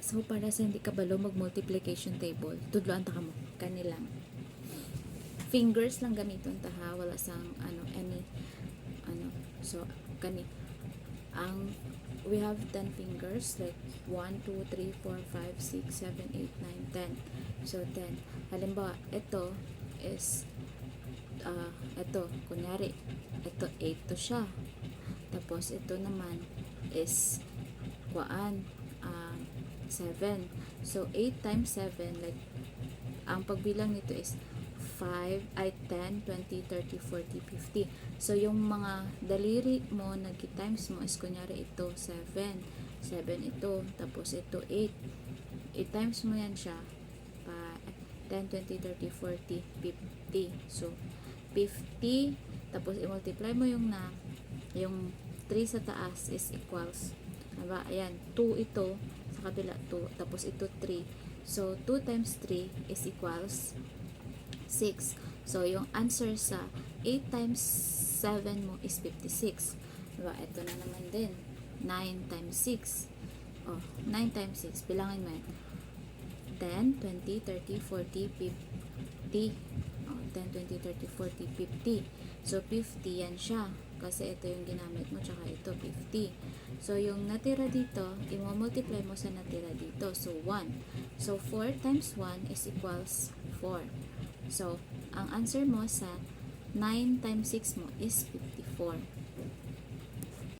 So, para sa hindi kabalo mag-multiplication table, tudloan ta kamo kanilang fingers lang gamiton ta ha, wala sang any so kani ang we have 10 fingers like 1 2 3 4 5 6 7 8 9 10. So 10. Halimbawa, ito is ito kunyari ito 8 to siya. Tapos ito naman is 7. So 8 times 7, like ang pagbilang nito is 5, 10, 20, 30, 40, 50. So, yung mga daliri mo, nag-times mo is kunyari ito, 7. 7 ito. Tapos ito, 8. 8 times mo yan siya. 10, 20, 30, 40, 50. So, 50. Tapos, i-multiply mo yung 3 sa taas is equals. Diba? Ayan, 2 ito. Sa kabila, 2. Tapos ito, 3. So, 2 times 3 is equals 6. So, yung answer sa 8 times 7 mo is 56. Diba? Ito na naman din. 9 times 6. 9 times 6. Bilangin mo yan. 10, 20, 30, 40, 50. 10, 20, 30, 40, 50. So, 50 yan siya. Kasi ito yung ginamit mo, tsaka ito, 50. So, yung natira dito, i-multiply mo sa natira dito. So, 1. So, 4 times 1 is equals 4. So, ang answer mo sa 9 times 6 mo is 54.